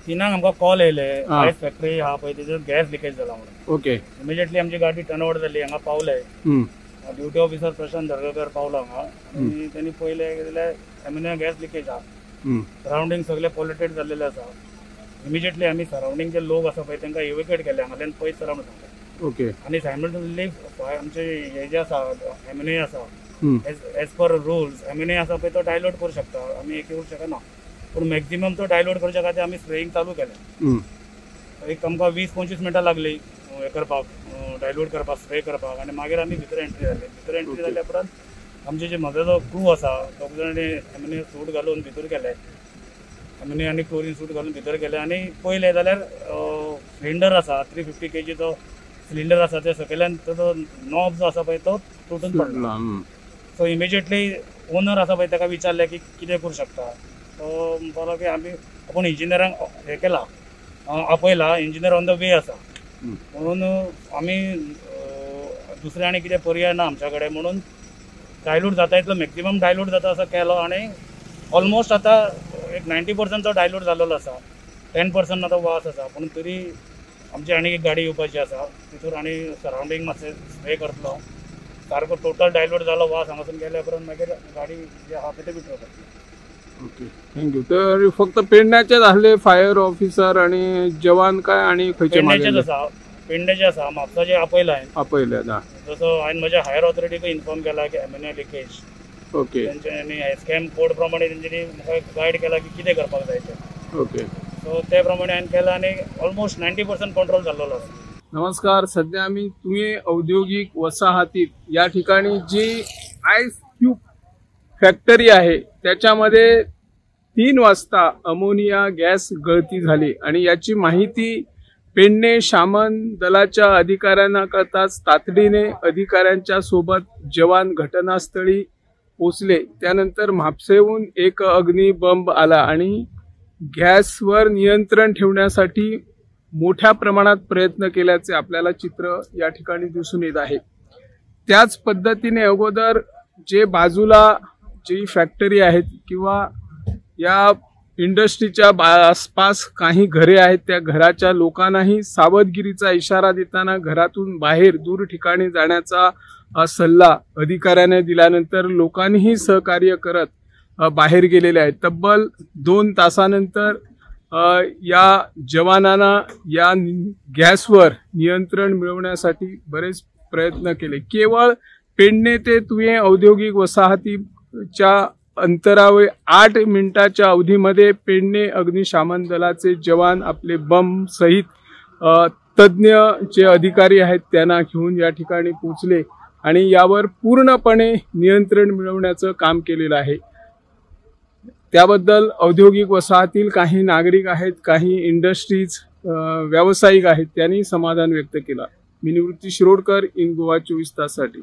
तिनांक आमकां कॉल येयले eyes factory आहा पळय तेजो गॅस लिकेज जाला म्हणून. ओके. इमिजिएटली आमची गाडी टर्न ओवर जाली, हांगा पावले. ड्युटी ऑफिसर प्रशांत दर्गकर पावलो हांगा आनी त्यांनी पळयलें जाल्यार एमोनिया गॅस लिकेज आहा. सरावंडींग सगळे पॉल्युटेड जाल्लेले आसा. इमिजिएटली आमी सरावंडींग जे लोक आसा पळय तांकां इव्हॅक्युएट केले, हांगातल्यान पयस सरावंड सांगले. ओके. आनी सायमल्टेनियसली आमचे हे जे आसा एमोनिया आसा एज पर रुल्स एमोनिया आसा पळय तो डायल्यूट करूं शकता, आमी एक करूं शकना. पूण मॅक्झिमम तो डायल्यूट करच्या खातीर आमी स्प्रेइंग चालू केलें. एक आमकां 20-25 मिनटां लागली हे करपाक, डायल्यूट करपाक, स्प्रे करपाक. आनी मागीर आमी भितर एंट्री जाले. भितर एंट्री जाल्या उपरांत आमचे जे म्हजो जो क्रू आसा दोग जाणांनी एमोनिया सूट घालून भितर गेले. एमोनिया आनी क्लोरीन सूट घालून भितर गेले आनी पळयलें जाल्यार सिलिंडर आसा 350 kg जो सिलिंडर आसा ते सकयल्यान तो नॉब जो आसा पळय तो तुटून पडला. सो इमिजिएटली ओनर आसा पळय ताका विचारलें की कितें करूं शकता. तो म्हणपाक लागलो की आपूण इंजिनियरांक हें केलां, आपयला, इंजिनियर ऑन द वे आसा म्हणून आमी दुसरे आनी कितें पर्याय ना आमच्या कडेन म्हणून डायल्यूट जाता इतलो मॅक्झिमम डायल्यूट जाता असो केलो आनी ऑलमोस्ट आतां एक 90% तो डायल्यूट जाल्लो आसा. 10% आतां वास आसा. पूण तरी आमची आनी एक गाडी येवपाची आसा, तितूर आनी सरावंडींग मातशें स्प्रे करतलो. सारको टोटल डायल्यूट जालो वास हांगासून गेल्या उपरांत मागीर गाडी जी आहा पळय ती विटरपाची. Okay, thank you. तर फक्त पेडण्याचेच आसले फायर ऑफिसर आणि जवान काय आणि खंयचे पेडण्याचेच आसा? पेडण्याचे आसा, म्हापसाचे आपयल्या ना. जसो हांवें म्हज्या हायर ऑथॉरिटीक इन्फॉर्म केला की एमोनिया लिकेज. ओके. तेंच्यांनी एसकेएम कोड प्रमाणे तेंच्यांनी म्हाका गायड केला की कितें करपाक जाय तें. ओके. सो ते प्रमाणे हांवें केला आनी ऑलमोस्ट 90% कंट्रोल जाल्लो आसा. नमस्कार. सध्या आम्ही तुये औद्योगिक वसाहतीत या ठिकाणी जी आईस क्यूब फॅक्टरी आहे त्याच्यामध्ये 3 वाजता अमोनिया गॅस गळती झाली आणि याची माहिती पेडणे शामन दलाच्या अधिकाऱ्यांना कळताच तातडीने अधिकाऱ्यांच्या सोबत जवान घटनास्थळी पोहोचले. त्यानंतर म्हापसेहून एक अग्निबंब आला आणि गॅसवर नियंत्रण ठेवण्यासाठी मोठ्या प्रमाणात प्रयत्न केल्याचे आपल्याला चित्र या ठिकाणी दिसून येत आहे. त्याच पद्धतीने अगोदर जे बाजूला जी फॅक्टरी आहेत किंवा या इंडस्ट्रीच्या आसपास काही घरे आहेत त्या घराच्या लोकांनाही सावधगिरीचा इशारा देताना घरातून बाहेर दूर ठिकाणी जाण्याचा सल्ला अधिकाऱ्याने दिल्यानंतर लोकांनीही सहकार्य करत बाहेर गेलेले आहेत. तब्बल 2 तासानंतर या जवानांना या गॅसवर नियंत्रण मिळवण्यासाठी बरेच प्रयत्न केले. केवळ पेडणे ते तुये औद्योगिक वसाहतीच्या अंतरावर 8 मिनिटाच्या अवधीमध्ये पेडणे अग्निशामन दलाचे जवान आपले बंब सहित तज्ञ जे अधिकारी आहेत त्यांना घेऊन या ठिकाणी पोहोचले आणि यावर पूर्णपणे नियंत्रण मिळवण्याचं काम केलेलं आहे. त्याबद्दल औद्योगिक वसाहतील काही नागरिक आहेत, काही इंडस्ट्रीज व्यावसायिक आहेत, त्यांनी समाधान व्यक्त केला. मी निवृत्ती शिरोडकर, इन गोवा 24 ताससाठी.